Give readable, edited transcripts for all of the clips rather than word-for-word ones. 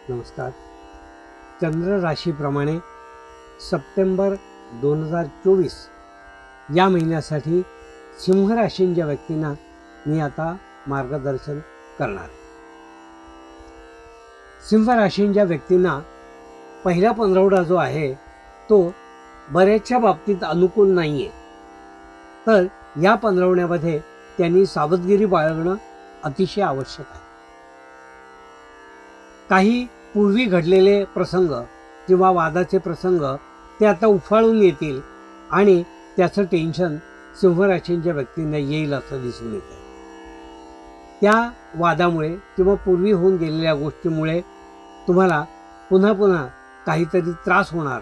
नमस्कार. चंद्र राशीप्रमाणे सप्टेंबर 2024 या महिन्यासाठी सिंह राशींच्या व्यक्तींना मी आता मार्गदर्शन करणार. सिंह राशींच्या व्यक्तींना पहिला पंधरवडा जो आहे तो बऱ्याचशा बाबतीत अनुकूल नाही आहे. तर या पंधरवड्यामध्ये त्यांनी सावधगिरी बाळगणं अतिशय आवश्यक आहे. काही पूर्वी घडलेले प्रसंग किंवा वादाचे प्रसंग ते आता उफाळून येतील आणि त्याचं टेन्शन सिंह राशींच्या व्यक्तींना येईल असं दिसून येत आहे. त्या वादामुळे किंवा पूर्वी होऊन गेलेल्या गोष्टीमुळे तुम्हाला पुन्हा पुन्हा काहीतरी त्रास होणार,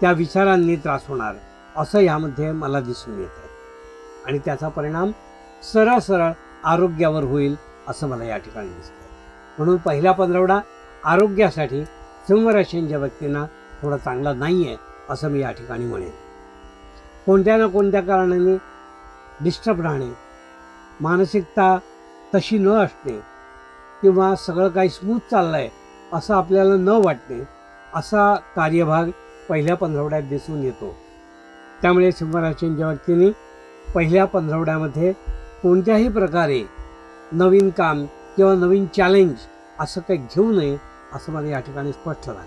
त्या विचारांनी त्रास होणार असं यामध्ये मला दिसून येत आहे. आणि त्याचा परिणाम सरळ आरोग्यावर होईल असं मला या ठिकाणी दिसतं. म्हणून पहिला पंधरवडा आरोग्यासाठी सिंह राशींच्या व्यक्तींना थोडा चांगला नाही आहे असं मी या ठिकाणी म्हणेन. कोणत्या ना कोणत्या कारणाने डिस्टर्ब राहणे, मानसिकता तशी न असणे किंवा सगळं काही स्मूथ चाललं आहे असं आपल्याला न वाटणे असा कार्यभाग पहिल्या पंधरवड्यात दिसून येतो. त्यामुळे सिंह राशींच्या व्यक्तींनी पहिल्या पंधरवड्यामध्ये कोणत्याही प्रकारे नवीन काम किंवा नवीन चॅलेंज असं काही घेऊ नये असं मला या ठिकाणी स्पष्ट झालं.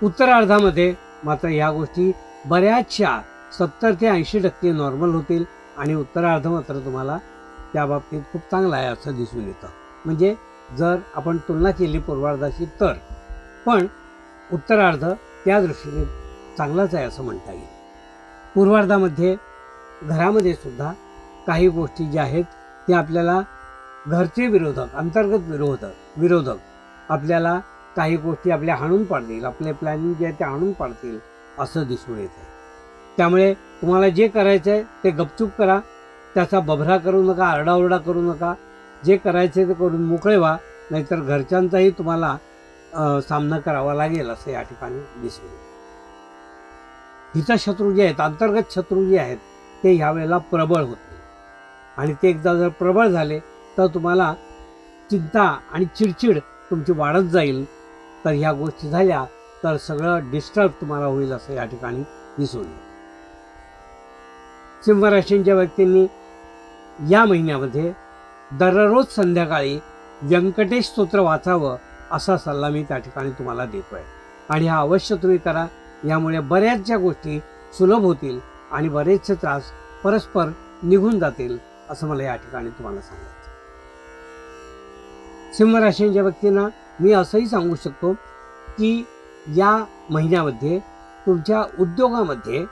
उत्तरार्धामध्ये मात्र ह्या गोष्टी बऱ्याचशा 70 ते 80% नॉर्मल होतील आणि उत्तरार्ध मात्र तुम्हाला त्या बाबतीत खूप चांगला आहे असं दिसून येतं. म्हणजे जर आपण तुलना केली पूर्वार्धाशी तर, पण उत्तरार्ध त्या दृष्टीने चांगलाच आहे असं म्हणता येईल. पूर्वार्धामध्ये घरामध्ये सुद्धा काही गोष्टी ज्या आहेत त्या आपल्याला घरचे विरोधक, अंतर्गत विरोधक आपल्याला काही गोष्टी आपल्या हाणून पाडतील, आपले प्लॅनिंग जे आहे ते हाणून पाडतील असं दिसून येत आहे. त्यामुळे तुम्हाला जे करायचं आहे ते गपचूप करा, त्याचा बभरा करू नका, आरडाओरडा करू नका. जे करायचे ते करून मोकळे व्हा, नाहीतर घरच्यांचाही तुम्हाला सामना करावा लागेल असं या ठिकाणी दिसून येतं. हितशत्रू जे आहेत, अंतर्गत शत्रू जे आहेत ते ह्यावेळेला प्रबळ होतील आणि ते एकदा जर प्रबळ झाले तर तुम्हाला चिंता आणि चिडचिड तुमची वाढत जाईल. तर ह्या गोष्टी झाल्या तर सगळं डिस्टर्ब तुम्हाला होईल असं या ठिकाणी दिसून येईल. सिंह राशींच्या व्यक्तींनी या महिन्यामध्ये दररोज संध्याकाळी व्यंकटेश स्तोत्र वाचावं असा सल्ला मी त्या ठिकाणी तुम्हाला देतोय आणि हा अवश्य तुम्ही करा. यामुळे बऱ्याचशा गोष्टी सुलभ होतील आणि बरेचसे त्रास परस्पर निघून जातील असं मला या ठिकाणी तुम्हाला सांगायचं. सिंह राशींच्या व्यक्तींना मी असंही सांगू शकतो की या महिन्यामध्ये तुमच्या उद्योगामध्ये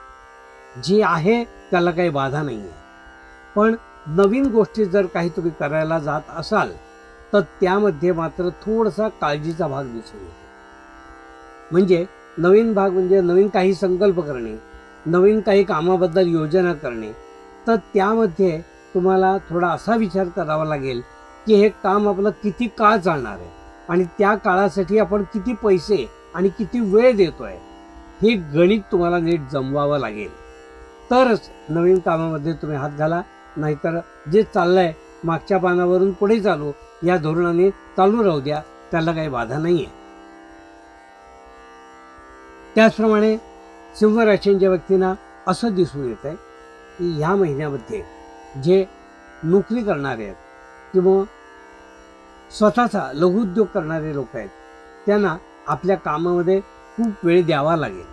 जे आहे त्याला काही बाधा नाही आहे. पण नवीन गोष्टी जर काही तुम्ही करायला जात असाल तर त्यामध्ये मात्र थोडासा काळजीचा भाग दिसून येतो. म्हणजे नवीन भाग म्हणजे नवीन काही संकल्प करणे, नवीन काही कामाबद्दल योजना करणे. तर त्यामध्ये तुम्हाला थोडा असा विचार करावा लागेल की हे काम आपलं किती काळ चालणार आहे आणि त्या काळासाठी आपण किती पैसे आणि किती वेळ देतोय हे गणित तुम्हाला नीट जमवावं लागेल. तरच नवीन कामामध्ये तुम्ही हात घाला. नाहीतर जे चाललंय मागच्या पानावरून पुढे चालू या धोरणाने चालू राहू द्या, त्याला काही बाधा नाही आहे. त्याचप्रमाणे सिंह राशींच्या व्यक्तींना असं दिसून येत आहे की ह्या महिन्यामध्ये जे नोकरी करणारे आहेत किंवा स्वतःचा लघुउद्योग करणारे लोक आहेत त्यांना आपल्या कामामध्ये खूप वेळ द्यावा लागेल.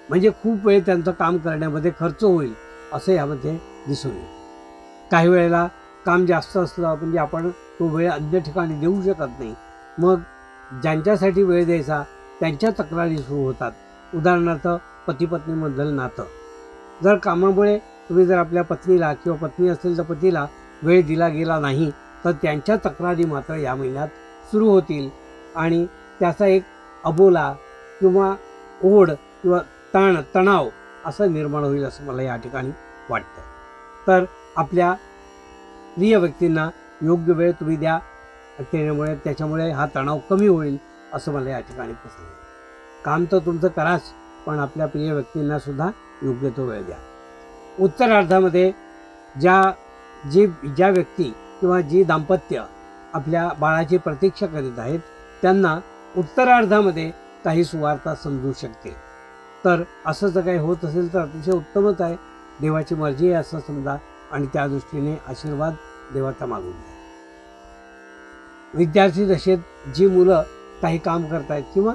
म्हणजे खूप वेळ त्यांचं काम करण्यामध्ये खर्च होईल असं यामध्ये दिसून येईल. काही वेळेला काम जास्त असलं म्हणजे आपण तो वेळ अन्य ठिकाणी देऊ शकत नाही. मग ज्यांच्यासाठी वेळ द्यायचा त्यांच्या तक्रारी सुरू होतात. उदाहरणार्थ पती पत्नीमधलं नातं, जर कामामुळे तुम्ही जर आपल्या पत्नीला किंवा पत्नी असेल तर पतीला वेळ दिला गेला नाही तर त्यांच्या तक्रारी मात्र या महिन्यात सुरू होतील आणि त्याचा एक अबोला किंवा ओढ किंवा तणाव असं निर्माण होईल असं मला या ठिकाणी वाटतं. तर आपल्या प्रिय व्यक्तींना योग्य वेळ तुम्ही द्या, त्याच्यामुळे हा तणाव कमी होईल असं मला या ठिकाणी पसंत आहे. काम तर तुमचं कराच, पण आपल्या प्रिय व्यक्तींना सुद्धा योग्य तो वेळ द्या. उत्तरार्धामध्ये ज्या व्यक्ती किंवा जी दाम्पत्य आपल्या बाळाची प्रतीक्षा करीत आहेत त्यांना उत्तरार्धामध्ये काही सुवार्ता समजू शकते. तर असं जर काही होत असेल तर अतिशय उत्तमच आहे. देवाची मर्जी आहे असं समजा आणि त्या दृष्टीने आशीर्वाद देवाचा मागून घ्या. विद्यार्थी दशेत जी मुलं काही काम करत आहेत किंवा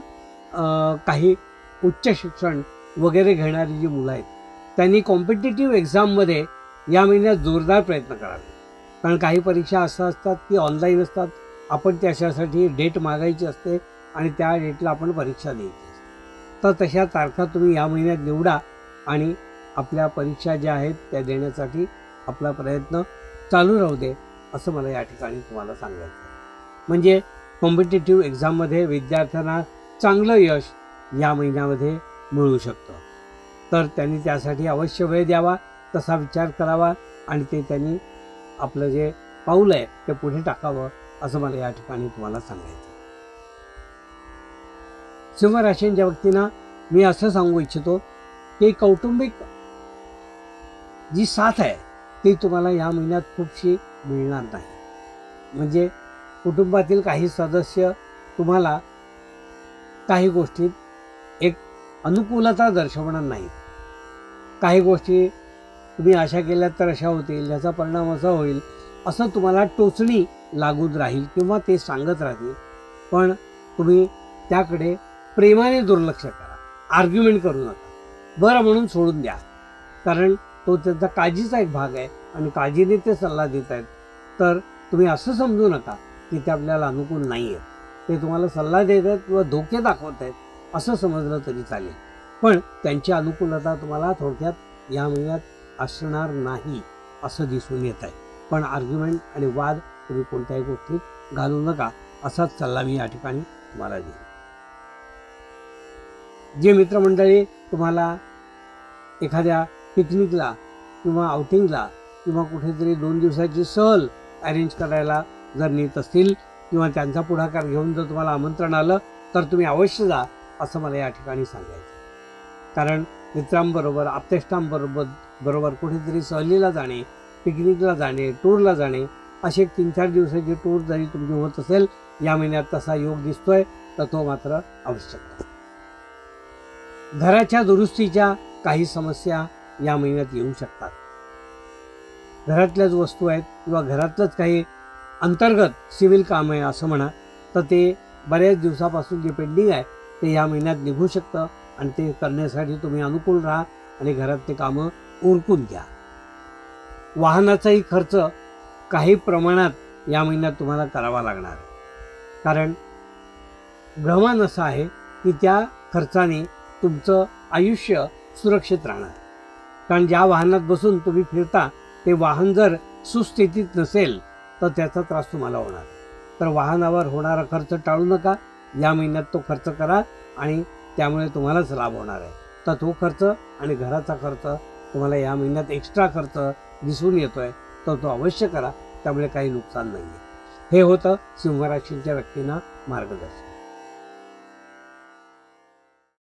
काही उच्च शिक्षण वगैरे घेणारी जी मुलं आहेत त्यांनी कॉम्पिटिटिव्ह एक्झाममध्ये या महिन्यात जोरदार प्रयत्न करावे. कारण काही परीक्षा असं असतात की ऑनलाईन असतात. आपण त्याच्यासाठी डेट मागायची असते आणि त्या डेटला आपण परीक्षा द्यायची असते. तर तशा तारखा तुम्ही या महिन्यात निवडा आणि आपल्या परीक्षा ज्या आहेत त्या देण्यासाठी आपला प्रयत्न चालू राहू दे असं मला या ठिकाणी तुम्हाला सांगायचं आहे. म्हणजे कॉम्पिटिटिव्ह एक्झाममध्ये विद्यार्थ्यांना चांगलं यश या महिन्यामध्ये मिळू शकतं. तर त्यांनी त्यासाठी अवश्य वेळ द्यावा, तसा विचार करावा आणि ते त्यांनी आपलं जे पाऊल आहे ते पुढे टाकावं असं मला या ठिकाणी तुम्हाला सांगायचं. सिंह राशींच्या व्यक्तींना मी असं सांगू इच्छितो की कौटुंबिक जी साथ आहे ती तुम्हाला या महिन्यात खूपशी मिळणार नाही. म्हणजे कुटुंबातील काही सदस्य तुम्हाला काही गोष्टीत एक अनुकूलता दर्शवणार नाहीत. काही गोष्टी तुम्ही आशा केल्यात तर अशा होतील, याचा परिणाम असा होईल असं तुम्हाला टोचणी लागून राहील किंवा ते सांगत राहतील. पण तुम्ही त्याकडे प्रेमाने दुर्लक्ष करा, आर्ग्युमेंट करू नका, बरं म्हणून सोडून द्या. कारण तो त्यांचा काळजीचा एक भाग आहे आणि काळजीने ते सल्ला देत आहेत. तर तुम्ही असं समजू नका की ते आपल्याला अनुकूल नाही आहे. ते तुम्हाला सल्ला देत आहेत किंवा धोके दाखवत आहेत असं समजलं तरी चालेल. पण त्यांची अनुकूलता तुम्हाला थोडक्यात या महिन्यात असणार नाही असं दिसून येत आहे. पण आर्ग्युमेंट आणि वाद तुम्ही कोणत्याही गोष्टीत घालू नका असाच सल्ला मी या ठिकाणी तुम्हाला देईन. जे मित्रमंडळी तुम्हाला एखाद्या पिकनिकला किंवा आउटिंगला किंवा कुठेतरी 2 दिवसाची सहल अरेंज करायला जर नेत असतील किंवा त्यांचा पुढाकार घेऊन जर तुम्हाला आमंत्रण आलं तर तुम्ही अवश्य जा असं मला या ठिकाणी सांगायचं. कारण मित्रांबरोबर आप्तेष्टांबरोबर कुठेतरी सहलीला जाणे, पिकनिकला जाणे, टूरला जाणे असे 3-4 दिवसाची टूर जरी तुमची होत असेल या महिन्यात तसा योग दिसतोय तर तो मात्र आवश्यक आहे. घराच्या दुरुस्तीच्या काही समस्या या महिन्यात येऊ शकतात. घरातल्याच वस्तू आहेत किंवा घरातलंच काही अंतर्गत सिव्हिल काम आहे असं म्हणा तर ते बऱ्याच दिवसापासून जे पेंडिंग आहे ते या महिन्यात निघू शकतं आणि ते करण्यासाठी तुम्ही अनुकूल राहा आणि घरात ते कामं उरकून घ्या. वाहनाचाही खर्च काही प्रमाणात या महिन्यात तुम्हाला करावा लागणार आहे. कारण ग्रहमान असं आहे की त्या खर्चाने तुमचं आयुष्य सुरक्षित राहणार. कारण ज्या वाहनात बसून तुम्ही फिरता ते वाहन जर सुस्थितीत नसेल तर त्याचा त्रास तुम्हाला होणार. तर वाहनावर होणारा खर्च टाळू नका. या महिन्यात तो खर्च करा आणि त्यामुळे तुम्हालाच लाभ होणार आहे. तर तो खर्च आणि घराचा खर्च तुम्हाला या महिन्यात एक्स्ट्रा खर्च दिसून येतोय तर तो अवश्य करा. त्यामुळे काही नुकसान नाही आहे. हे होतं सिंह राशीच्या व्यक्तींना मार्गदर्शन.